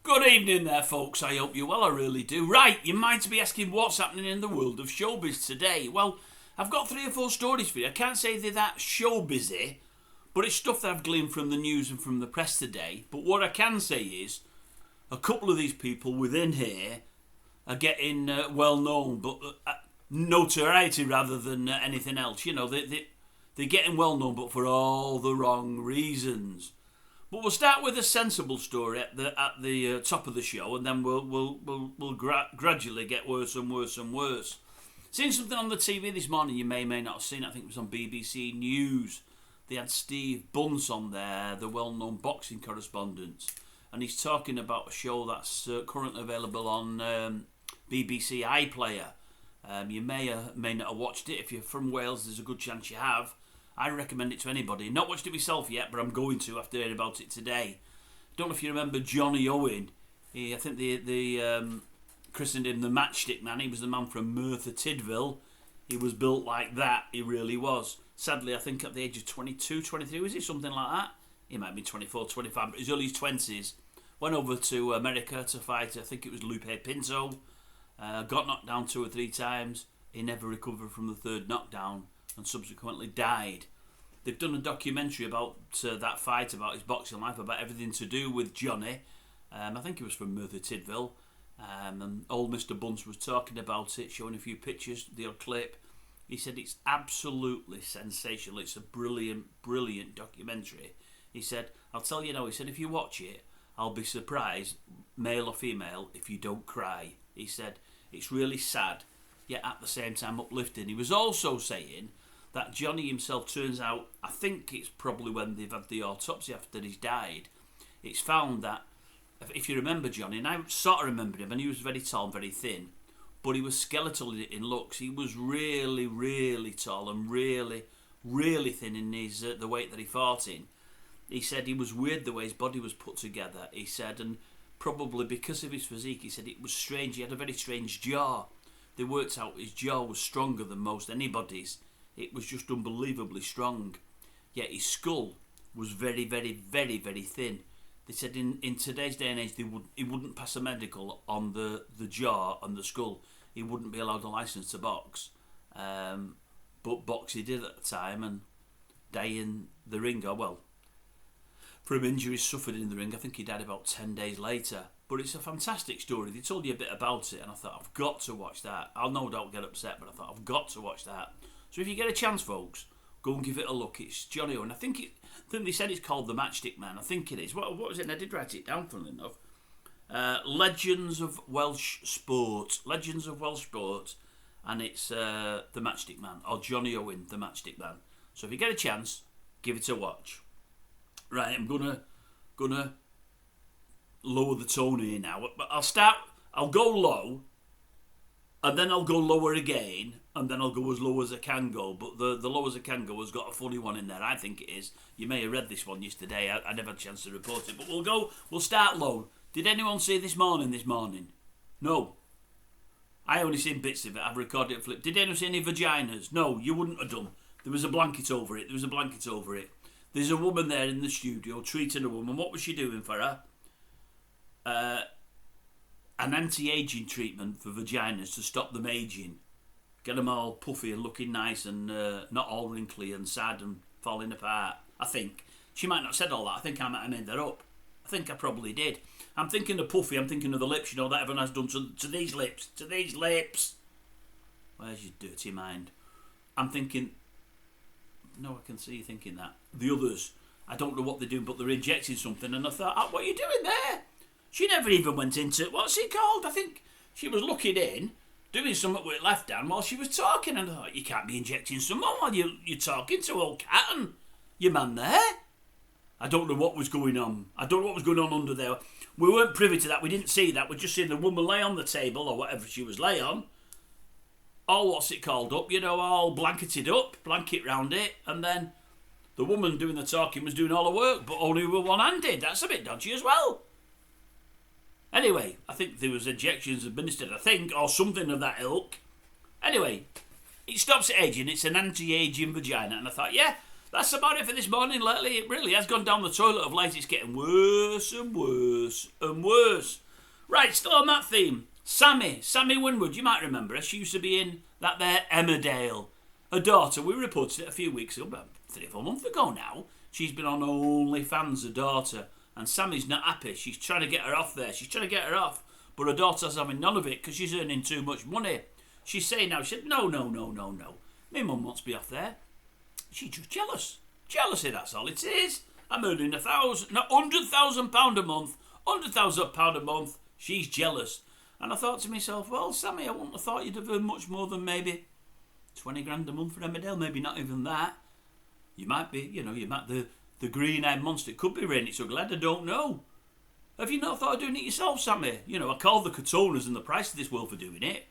Good evening there, folks. I hope you're well, I really do. Right, you might be asking what's happening in the world of showbiz today. Well, I've got 3 or 4 stories for you. I can't say they're that showbizy, but it's stuff that I've gleaned from the news and from the press today. But what I can say is, a couple of these people within here are getting well known, but notoriety rather than anything else. You know, they're getting well known, but for all the wrong reasons. But we'll start with a sensible story at the top of the show, and then we'll gradually get worse and worse and worse. Seen something on the TV this morning you may not have seen. I think it was on BBC News. They had Steve Bunce on there, the well-known boxing correspondent, and he's talking about a show that's currently available on BBC iPlayer. You may not have watched it. If you're from Wales, there's a good chance you have. I recommend it to anybody. Not watched it myself yet, but I'm going to after hearing about it today. Don't know if you remember Johnny Owen. I think they christened him the Matchstick Man. He was the man from Merthyr Tydfil. He was built like that. He really was. Sadly, I think at the age of 22, 23, was it? Something like that. He might be 24, 25, but he's early 20s. Went over to America to fight, I think it was Lupe Pinto. Got knocked down 2 or 3 times. He never recovered from the 3rd knockdown and subsequently died. They've done a documentary about that fight, about his boxing life, about everything to do with Johnny. I think he was from Merthyr Tydfil. And old Mr. Bunce was talking about it, showing a few pictures, the odd clip. He said it's absolutely sensational. It's a brilliant, brilliant documentary. He said, I'll tell you now, he said, if you watch it, I'll be surprised, male or female, if you don't cry. He said, it's really sad, yet at the same time uplifting. He was also saying that Johnny himself, turns out, I think it's probably when they've had the autopsy after he's died, it's found that, if you remember Johnny, and I sort of remembered him, and he was very tall and very thin, but he was skeletal in looks. He was really, really tall and really, really thin in his the weight that he fought in. He said he was weird the way his body was put together, he said, and probably because of his physique, he said it was strange. He had a very strange jaw. They worked out his jaw was stronger than most anybody's. It was just unbelievably strong. Yet his skull was very, very, very, very thin. They said in today's day and age, he wouldn't pass a medical on the jaw and the skull. He wouldn't be allowed a license to box. But box he did at the time, and die in the ring, from injuries suffered in the ring. I think he died about 10 days later. But it's a fantastic story. They told you a bit about it, and I thought, I've got to watch that. I'll no doubt get upset, but I thought, I've got to watch that. So if you get a chance, folks, go and give it a look. It's Johnny Owen. I think they said it's called The Matchstick Man. I think it is. What was it? And I did write it down, funnily enough. Legends of Welsh Sport. Legends of Welsh Sport. And it's The Matchstick Man. Or Johnny Owen, The Matchstick Man. So if you get a chance, give it a watch. Right, I'm gonna lower the tone here now. But I'll go low, and then I'll go lower again, and then I'll go as low as I can go. But the low as I can go has got a funny one in there, I think it is. You may have read this one yesterday. I never had a chance to report it. But we'll start low. Did anyone see this morning? No. I only seen bits of it. I've recorded it. Did anyone see any vaginas? No, you wouldn't have done. There was a blanket over it. There's a woman there in the studio treating a woman. What was she doing for her? An anti-aging treatment for vaginas to stop them aging. Get them all puffy and looking nice and not all wrinkly and sad and falling apart. I think. She might not have said all that. I think I might have made that up. I think I probably did. I'm thinking of puffy. I'm thinking of the lips, that everyone has done to these lips. To these lips. Where's your dirty mind? I'm thinking... No, I can see you thinking that. The others, I don't know what they're doing, but they're injecting something, and I thought, what are you doing there? She never even went into, what's it called? I think she was looking in, doing something with her left hand while she was talking, and I thought, you can't be injecting someone while you're talking to old cat and your man there. I don't know what was going on. Under there. We weren't privy to that. We didn't see that. We just seen the woman lay on the table, or whatever she was lay on. All up, all blanketed up, blanket round it, and then the woman doing the talking was doing all the work, but only with one-handed. That's a bit dodgy as well. Anyway, I think there was injections administered, or something of that ilk. Anyway, it stops aging. It's an anti-aging vagina, and I thought, yeah, That's about it for this morning lately. It really has gone down the toilet of late. It's getting worse and worse and worse. Right, still on that theme. Sammy Winward, you might remember her. She used to be in that there Emmerdale. Her daughter, we reported it a few weeks ago, about 3 or 4 months ago now. She's been on OnlyFans, her daughter. And Sammy's not happy. She's trying to get her off there. She's trying to get her off. But her daughter's having none of it because she's earning too much money. She's saying now, she said, no. My mum wants to be off there. She's just jealous. Jealousy, that's all it is. I'm earning £100,000 a month. £100,000 a month. She's jealous. And I thought to myself, well, Sammy, I wouldn't have thought you'd have earned much more than maybe 20 grand a month for Emmerdale. Maybe not even that. You might be, you might, the green-eyed monster. It could be Rainy Ugly. I don't know. Have you not thought of doing it yourself, Sammy? I called the Katonas and the price of this world for doing it.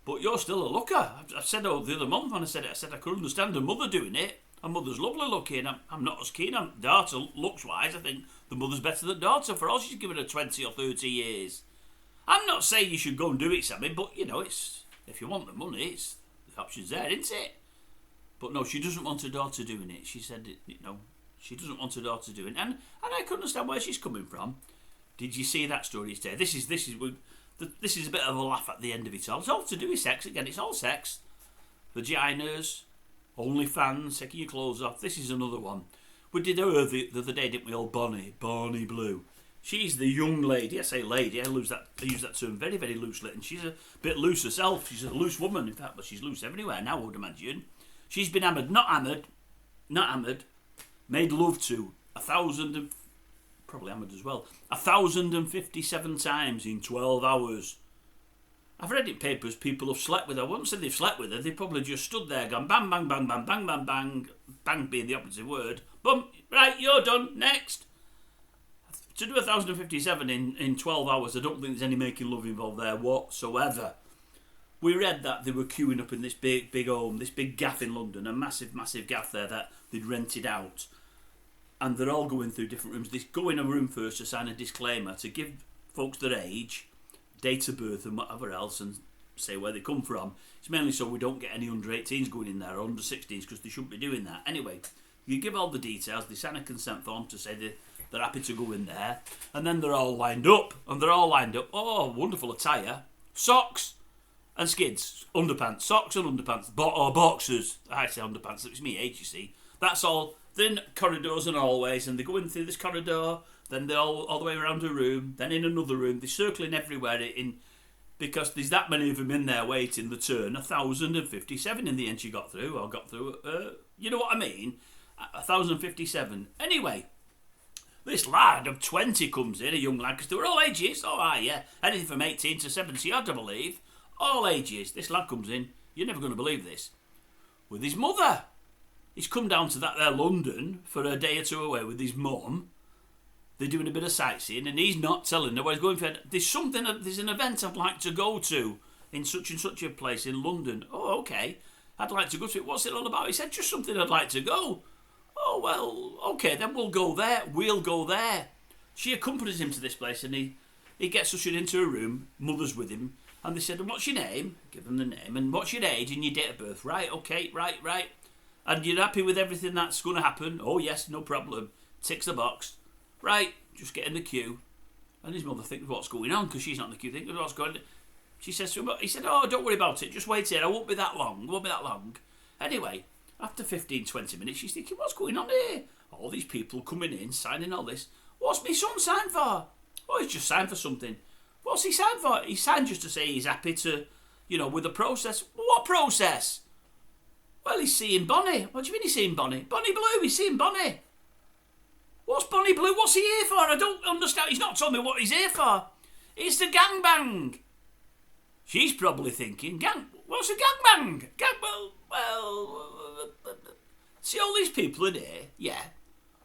But you're still a looker. I said the other month when I said I could understand her mother doing it. Her mother's lovely looking. I'm not as keen on daughter looks-wise. I think the mother's better than daughter for all she's given her 20 or 30 years. I'm not saying you should go and do it, Sammy, but, it's if you want the money, the option's there, isn't it? But no, she doesn't want her daughter doing it. She said, she doesn't want her daughter doing it. And I can understand where she's coming from. Did you see that story today? This is a bit of a laugh at the end of it all. It's all to do with sex again. It's all sex. Vaginas, OnlyFans, taking your clothes off. This is another one. We did her the other day, didn't we? Old Bonnie Blue. She's the young lady. I say lady. I use that term very, very loosely. And she's a bit loose herself. She's a loose woman, in fact, but she's loose everywhere now, I would imagine. She's been not hammered, made love to 1,000, probably hammered as well, 1,057 times in 12 hours. I've read in papers people have slept with her. I wouldn't say they've slept with her. They probably just stood there going bang, bang, bang, bang, bang, bang, bang, bang being the opposite word. Boom, right, you're done, next. To do 1,057 in 12 hours, I don't think there's any making love involved there whatsoever. We read that they were queuing up in this big home, this big gaff in London, a massive gaff there that they'd rented out. And they're all going through different rooms. They go in a room first to sign a disclaimer to give folks their age, date of birth and whatever else, and say where they come from. It's mainly so we don't get any under 18s going in there or under 16s because they shouldn't be doing that. Anyway, you give all the details, they sign a consent form to say they're happy to go in there, and then they're all lined up. Oh, wonderful attire. Socks and skids, underpants, socks and underpants, or boxers. I say underpants, it's me age, you see. That's all. They're in corridors and hallways, and they go in through this corridor, then they're all the way around a room, then in another room. They're circling everywhere because there's that many of them in there waiting the turn. 1,057 in the end she got through. You know what I mean? 1,057. Anyway, this lad of 20 comes in, a young lad, because they were all ages. Oh, yeah. Anything from 18 to 70 odd, I believe. All ages. This lad comes in, you're never going to believe this, with his mother. He's come down to that there London for a day or two away with his mum. They're doing a bit of sightseeing, and he's not telling her where he's going for. There's an event I'd like to go to in such and such a place in London. Oh, okay. I'd like to go to it. What's it all about? He said, just something I'd like to go. Oh, well, okay, then we'll go there. She accompanies him to this place, and he gets ushered into a room, mother's with him, and they said, and what's your name? Give them the name, and what's your age and your date of birth? Right, okay, right. And you're happy with everything that's going to happen? Oh, yes, no problem. Ticks the box. Right, just get in the queue. And his mother thinks, what's going on? Because she's not in the queue. Thinks, what's going on? She says to him, he said, oh, don't worry about it. Just wait here. I won't be that long. Anyway, after 15, 20 minutes, she's thinking, what's going on here? All these people coming in, signing all this. What's my son signed for? Oh, he's just signed for something. What's he signed for? He signed just to say he's happy to, with the process. What process? Well, he's seeing Bonnie. What do you mean he's seeing Bonnie? Bonnie Blue, he's seeing Bonnie. What's Bonnie Blue? What's he here for? I don't understand. He's not told me what he's here for. It's the gangbang. She's probably thinking, what's a gangbang? See all these people in here? Yeah.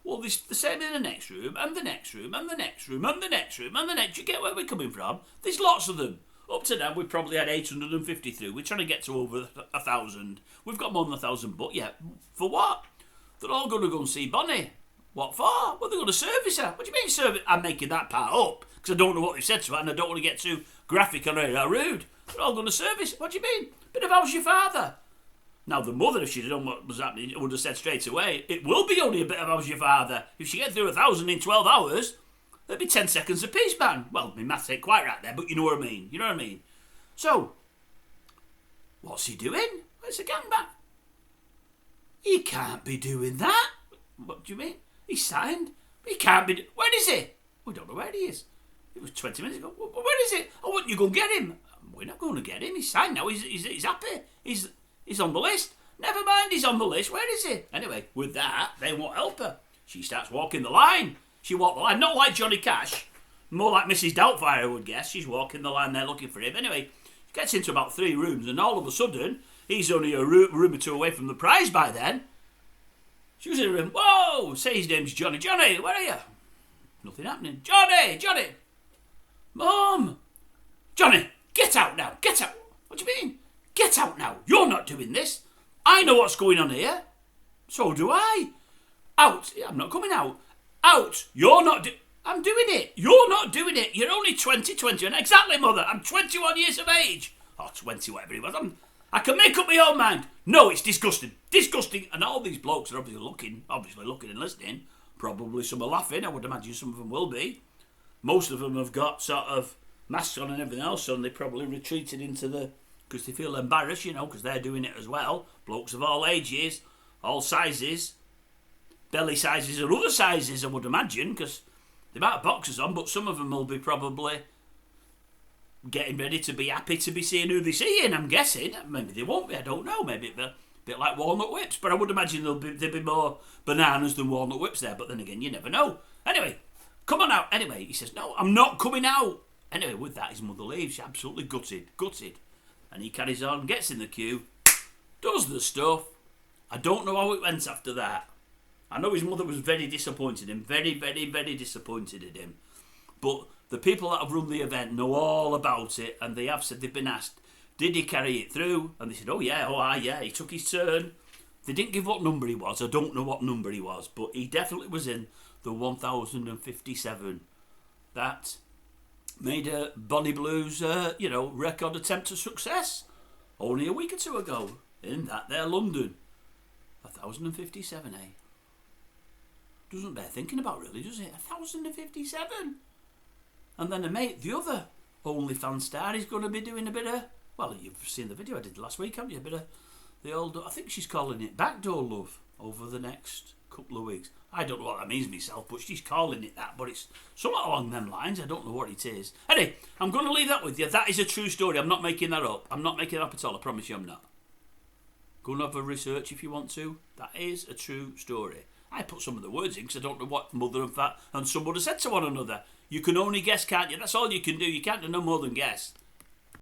Well, there's the same in the next room, and the next room, and the next room, and the next room, and the next. You get where we're coming from? There's lots of them. Up to now, we've probably had 850 through. We're trying to get to over 1,000. We've got more than 1,000, but yeah, for what? They're all going to go and see Bonnie. What for? Well, they're going to service her. What do you mean service? I'm making that part up, because I don't know what they've said to her, and I don't want to get too graphic or rude. They're all going to service. What do you mean? But if I was your father? Now, the mother, if she'd known what was happening, would have said straight away, it will be only a bit of how's your father. If she gets through 1,000 in 12 hours, there'd be 10 seconds apiece, man. Well, my maths ain't quite right there, but you know what I mean. You know what I mean? So, what's he doing? It's a gangbang. He can't be doing that. What do you mean? He's signed. He can't be... Where is he? We don't know where he is. It was 20 minutes ago. Where is he? Oh, wouldn't you go and get him? We're not going to get him. He's signed now. He's happy. He's on the list. Never mind, he's on the list. Where is he? Anyway, with that, they won't help her. She starts walking the line. She walked the line. Not like Johnny Cash. More like Mrs. Doubtfire, I would guess. She's walking the line there looking for him. Anyway, she gets into about 3 rooms, and all of a sudden, he's only a room or 2 away from the prize by then. She was in a room. Whoa! Say his name's Johnny. Johnny, where are you? Nothing happening. Johnny! Johnny! Mum! Johnny, get out now. Get out. What do you mean? Get out now. You're not doing this. I know what's going on here. So do I. Out. I'm not coming out. Out. You're not I'm doing it. You're not doing it. You're only 20. Exactly, mother. I'm 21 years of age. Or 20, whatever it was. I can make up my own mind. No, it's disgusting. Disgusting. And all these blokes are obviously looking and listening. Probably some are laughing. I would imagine some of them will be. Most of them have got sort of masks on and everything else, so they probably retreated into the... Because they feel embarrassed, because they're doing it as well. Blokes of all ages, all sizes, belly sizes or other sizes, I would imagine, because they might have boxers on, but some of them will be probably getting ready to be happy to be seeing who they're seeing, I'm guessing. Maybe they won't be, I don't know. Maybe it'll be a bit like walnut whips, but I would imagine there'll be more bananas than walnut whips there, but then again, you never know. Anyway, come on out. Anyway, he says, no, I'm not coming out. Anyway, with that, his mother leaves. She's absolutely gutted. And he carries on, gets in the queue, does the stuff. I don't know how it went after that. I know his mother was very disappointed in him. Very, very, very disappointed in him. But the people that have run the event know all about it, and they have said, they've been asked, did he carry it through? And they said, yeah, he took his turn. They didn't give what number he was. I don't know what number he was, but he definitely was in the 1057. That made a Bonnie Blues, record attempt at success only a week or 2 ago in that there London. 1057, eh? Doesn't bear thinking about, really, does it? 1057. And then the other OnlyFans star is going to be doing a bit of, well, you've seen the video I did last week, haven't you? A bit of the old, I think she's calling it backdoor love over the next couple of weeks. I don't know what that means myself, but she's calling it that, but it's somewhat along them lines. I don't know what it is. Anyway, I'm going to leave that with you. That is a true story. I'm not making that up. I'm not making it up at all. I promise you I'm not. Go and have a research if you want to. That is a true story. I put some of the words in because I don't know what mother and son would have said to one another. You can only guess, can't you? That's all you can do. You can't do no more than guess.